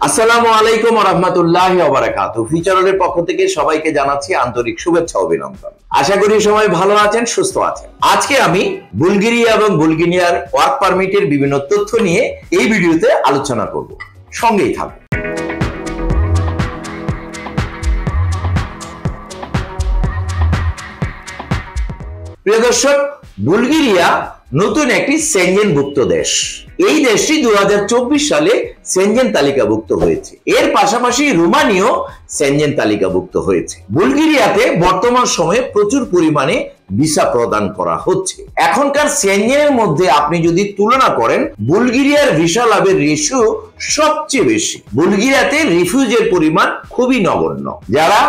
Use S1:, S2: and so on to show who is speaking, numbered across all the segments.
S1: আসসালামু আলাইকুম ওয়া রাহমাতুল্লাহি ওয়া বারাকাতুহু। ফিচারের পক্ষ থেকে সবাইকে জানাচ্ছি আন্তরিক শুভেচ্ছা ও অভিনন্দন। আশা করি সবাই ভালো আছেন, সুস্থ আছেন। আজকে আমি বুলগেরিয়া এবং বুলগেরিয়ার ওয়ার্ক পারমিটের বিভিন্ন তথ্য নিয়ে এই ভিডিওতে আলোচনা করব। সঙ্গেই থাকুন। প্রিয় দর্শক, বুলগেরিয়া নতুন একটি সেনজেনভুক্ত দেশ। এই দেশটি 2024 সালে সেনজেন তালিকাভুক্ত হয়েছে। এর পাশাপাশি রোমানিয়াও সেনজেন তালিকাভুক্ত হয়েছে। বুলগেরিয়াতে বর্তমান সময়ে প্রচুর পরিমাণে ভিসা প্রদান করা হচ্ছে। এখনকার সেনজেনের মধ্যে আপনি যদি তুলনা করেন, বুলগেরিয়ার ভিসা লাভের রেশিও সবচেয়ে বেশি। বুলগেরিয়াতে রিফিউজের পরিমাণ খুবই নগণ্য। যারা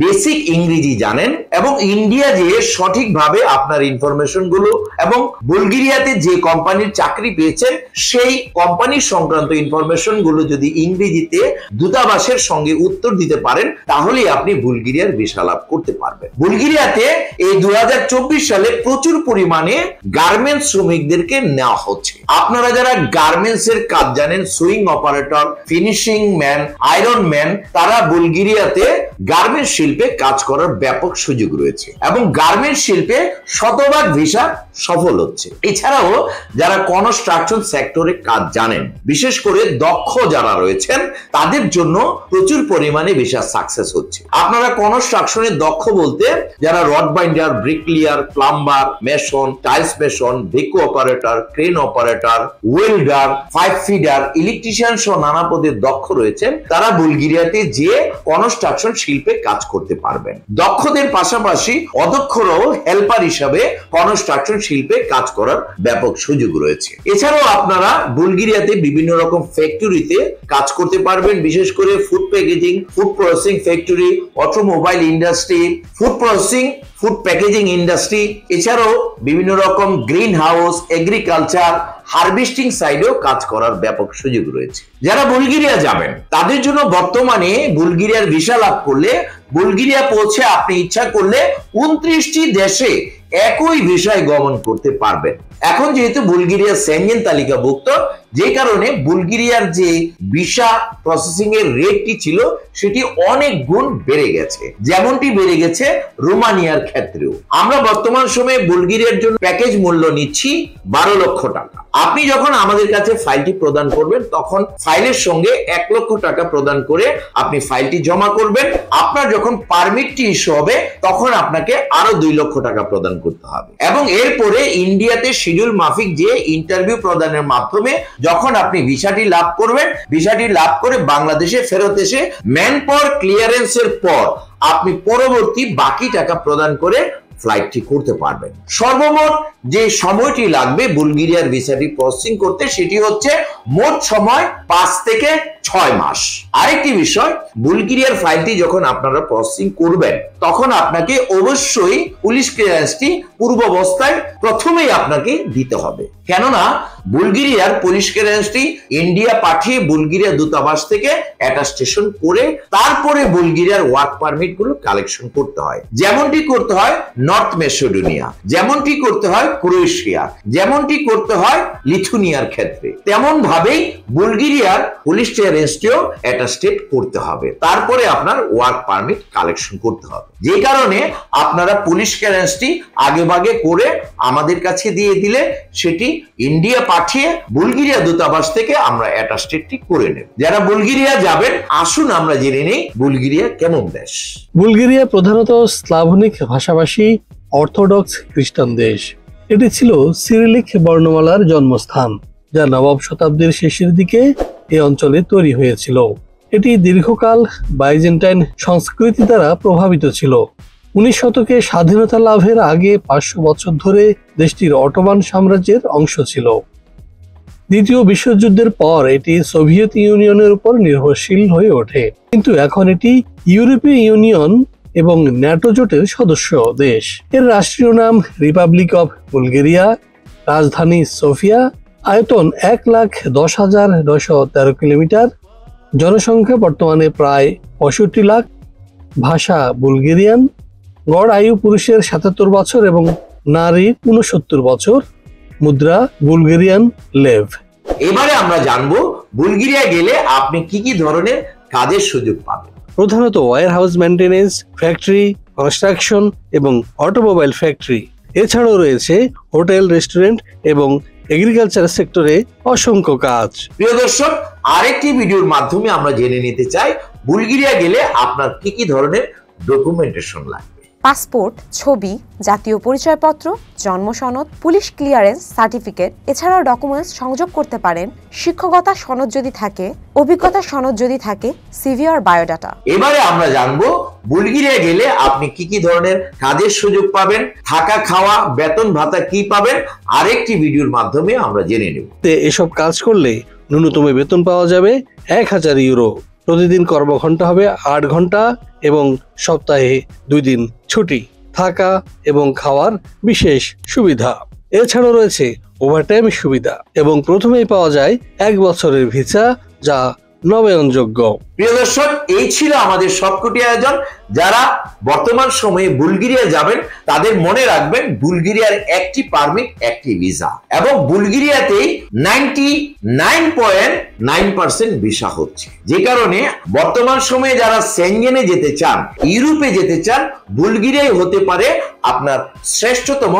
S1: বেসিক ইংরেজি জানেন এবং ইন্ডিয়া যে সঠিকভাবে আপনার ইনফরমেশন গুলো এবং বুলগেরিয়াতে যে কোম্পানির চাকরি পেয়েছেন সেই কোম্পানির সংক্রান্ত ইনফরমেশন গুলো যদি ইংরেজিতে দূতাবাসের সঙ্গে উত্তর দিতে পারেন, তাহলে আপনি বুলগেরিয়ার ভিসা লাভ করতে পারবেন। বুলগেরিয়াতে এই 2024 সালে প্রচুর পরিমাণে গার্মেন্টস শ্রমিকদেরকে নেওয়া হচ্ছে। আপনারা যারা গার্মেন্টস এর কাজ জানেন, swing operator, finishing man, iron man, তারা বুলগেরিয়াতে গার্মেন্টস শিল্পে কাজ করার ব্যাপক সুযোগ রয়েছে এবং গার্মেন্টস শিল্পে শতভাগ ভিসা সফল হচ্ছে। এছাড়াও যারা কনস্ট্রাকশন সেক্টরে কাজ জানেন, বিশেষ করে দক্ষ যারা রয়েছেন, তাদের জন্য প্রচুর পরিমাণে ভিসা সাকসেস হচ্ছে। আপনারা কনস্ট্রাকশনে দক্ষ বলতে যারা rod binder, bricklayer, plumber, mason, tiles mason, ভিকো operator, crane operator, welder, pipe fitter, electrician সহ নানা পদে দক্ষ রয়েছেন, তারা বুলগেরিয়াতে যে কনস্ট্রাকশন শিল্পে কাজ করতে পারবেন। দক্ষদের পাশাপাশি অদক্ষরাও হেল্পার হিসাবে কনস্ট্রাকশন শিল্পে কাজ করার ব্যাপক সুযোগ রয়েছে। এছাড়াও আপনারা বুলগেরিয়াতে বিভিন্ন রকম ফ্যাক্টরিতে কাজ করতে পারবেন, বিশেষ করে food packaging, food processing factory, automobile industry, food processing, food packaging industry, এছাড়াও বিভিন্ন রকম গ্রিন হাউস, এগ্রিকালচার, হারভেস্টিং সাইডেও কাজ করার ব্যাপক সুযোগ রয়েছে। যারা বুলগেরিয়া যাবেন তাদের জন্য বর্তমানে বুলগেরিয়ার ভিসা লাভ করলে বুলগেরিয়া পৌঁছে আপনি ইচ্ছা করলে 29টি দেশে একই ভিসায় গমন করতে পারবেন। এখন যেহেতু বুলগেরিয়া সেনজেন তালিকাভুক্ত, যে কারণে বুলগেরিয়ার যে ভিসা প্রসেসিং এর রেটটি ছিল সেটি অনেক গুণ বেড়ে গেছে, যেমনটি বেড়ে গেছে রোমানিয়ার ক্ষেত্রেও। আমরা বর্তমান সময়ে বুলগেরিয়ার জন্য প্যাকেজ মূল্য নিচ্ছি 12 লক্ষ টাকা। আপনি যখন আমাদের কাছে ফাইলটি প্রদান করবেন, তখন ফাইলের সঙ্গে 1 লক্ষ টাকা প্রদান করে আপনি ফাইলটি জমা করবেন। আপনার যখন পারমিটটি ইস্যু হবে, তখন আপনাকে আরো 2 লক্ষ টাকা প্রদান করতে হবে এবং এরপরে ইন্ডিয়াতে শিডিউল মাফিক যে ইন্টারভিউ প্রদানের মাধ্যমে যখন আপনি ভিসাটি লাভ করবেন, ভিসাটি লাভ করে বাংলাদেশে ফেরত এসে ম্যান পাওয়ার ক্লিয়ারেন্সের পর আপনি পরবর্তী বাকি টাকা প্রদান করে ফ্লাইটটি করতে পারবেন। সর্বমোট যে সময়টি লাগবে বুলগেরিয়ার ভিসাটি প্রসেসিং করতে, সেটি হচ্ছে মোট সময় 5 থেকে 6 মাস। আরেকটি বিষয়, বুলগেরিয়ার ফাইলটি যখন আপনারা প্রসেসিং করবেন, তখন আপনাকে অবশ্যই পুলিশ ক্লিয়ারেন্সটি পূর্বাবস্থায় প্রথমেই আপনাকে দিতে হবে। কেননা বুলগেরিয়ার পুলিশ ক্লিয়ারেন্সটি ইন্ডিয়া পাঠিয়ে বুলগেরিয়া দূতাবাস থেকে অ্যাটাস্টেশন করে তারপরে বুলগেরিয়ার ওয়ার্ক পারমিট গুলো কালেকশন করতে হয়। যেমনটি করতে হয় নর্থ মেসিডোনিয়া, যেমনটি করতে হয় ক্রোয়েশিয়া, যেমনটি করতে হয় লিথুনিয়ার ক্ষেত্রে, তেমন ভাবেই বুলগেরিয়ার পুলিশ ক্লিয়ারেন্সটিও অ্যাটাস্টেড করতে হবে। তারপরে আপনার ওয়ার্ক পারমিট কালেকশন করতে হবে। যে কারণে আপনারা পুলিশ ক্লিয়ারেন্সটি আগেভাগে করে আমাদের কাছে দিয়ে দিলে সেটি ইন্ডিয়া পাঠিয়ে বুলগেরিয়া দূতাবাস থেকে আমরা অ্যাটাস্টেডটি করে নেব। যারা বুলগেরিয়া যাবেন, আসুন আমরা জেনে নেই বুলগেরিয়া কেমন দেশ।
S2: বুলগেরিয়া প্রধানত স্লাভনিক ভাষাভাষী অর্থোডক্স খ্রিস্টান দেশ। এটি ছিল সিরিলিক বর্ণমালার জন্মস্থান, যা নবম শতাব্দীর শেষের দিকে এই অঞ্চলে তৈরি হয়েছিল। এটি দীর্ঘকাল বাইজেন্টাইন সংস্কৃতি দ্বারা প্রভাবিত ছিল। 19 শতকে স্বাধীনতা লাভের আগে 500 বছর ধরে দেশটির অটোমান সাম্রাজ্যের অংশ ছিল। দ্বিতীয় বিশ্বযুদ্ধের পর এটি সোভিয়েত ইউনিয়নের উপর নির্ভরশীল হয়ে ওঠে, কিন্তু এখন এটি ইউরোপীয় ইউনিয়ন এবং ন্যাটো জোটের সদস্য দেশ। এর রাষ্ট্রীয় নাম রিপাবলিক অফ বুলগেরিয়া, রাজধানী সোফিয়া, আয়তন 1,10,913 কিলোমিটার, জনসংখ্যা বর্তমানে প্রায় 65 লাখ, ভাষা বুলগেরিয়ান, গড় আয়ু পুরুষের 77 বছর এবং নারীর 69 বছর, মুদ্রা বুলগেরিয়ান লেভ।
S1: এবারে আমরা জানবো বুলগেরিয়া গেলে আপনি কি কি ধরনের কাজের সুযোগ পাবেন।
S2: প্রধানত warehouse maintenance, factory, construction এবং অটোমোবাইল ফ্যাক্টরি। এছাড়াও রয়েছে হোটেল, রেস্টুরেন্ট এবং এগ্রিকালচার সেক্টরে অসংখ্য কাজ।
S1: প্রিয় দর্শক, আরেকটি ভিডিওর মাধ্যমে আমরা জেনে নিতে চাই বুলগেরিয়া গেলে আপনার কি কি ধরনের ডকুমেন্টেশন লাগবে।
S3: পাসপোর্ট, ছবি, জাতীয় পরিচয়পত্র, জন্ম সনদ, পুলিশ ক্লিয়ারেন্স সার্টিফিকেট, এছাড়াও ডকুমেন্টস সংযোগ করতে পারেন শিক্ষকতা সনদ যদি থাকে, অভিজ্ঞতা সনদ যদি থাকে, সিভি আর বায়োডাটা।
S1: এবারে আমরা জানবো বুলগেরিয়া গেলে আপনি কি কি ধরনের কাজের সুযোগ পাবেন, থাকা, খাওয়া, বেতন ভাতা কি পাবেন, আরেকটি ভিডিওর মাধ্যমে আমরা জেনে নেব।
S2: এসব কাজ করলে ন্যূনতম বেতন পাওয়া যাবে 1000 ইউরো। প্রতিদিন কর্মঘণ্টা হবে 8 ঘন্টা এবং সপ্তাহে 2 দিন ছুটি। থাকা এবং খাওয়ার বিশেষ সুবিধা। এছাড়াও রয়েছে ওভারটাইম সুবিধা এবং প্রথমেই পাওয়া যায় 1 বছরের ভিসা, যা নবায়নযোগ্য।
S1: প্রিয় দর্শক, এই ছিল আমাদের সবকটি আয়োজন। যারা বর্তমান সময়ে বুলগেরিয়া যাবেন তাদের মনে রাখবেন বুলগেরিয়ার একটি পারমিট, একটি ভিসা এবং বুলগেরিয়াতেই 99.9% ভিসা হচ্ছে। যে কারণে বর্তমান সময়ে যারা সেনজেনে যেতে চান, ইউরোপে যেতে চান, বুলগেরিয়াই হতে পারে আপনার শ্রেষ্ঠতম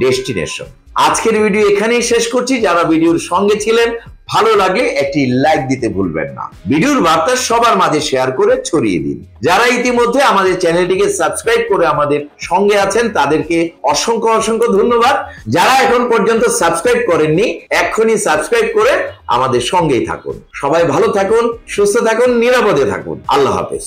S1: ডেস্টিনেশন। আজকের ভিডিও এখানেই শেষ করছি। যারা ভিডিওর সঙ্গে ছিলেন, ভালো লাগলে একটি লাইক দিতে ভুলবেন না। ভিডিওর বার্তা সবার মাঝে শেয়ার করে ছড়িয়ে দিন। যারা ইতিমধ্যে আমাদের চ্যানেলটিকে সাবস্ক্রাইব করে আমাদের সঙ্গে আছেন তাদেরকে অসংখ্য অসংখ্য ধন্যবাদ। যারা এখন পর্যন্ত সাবস্ক্রাইব করেননি, এক্ষুনি সাবস্ক্রাইব করে আমাদের সঙ্গেই থাকুন। সবাই ভালো থাকুন, সুস্থ থাকুন, নিরাপদে থাকুন। আল্লাহ হাফেজ।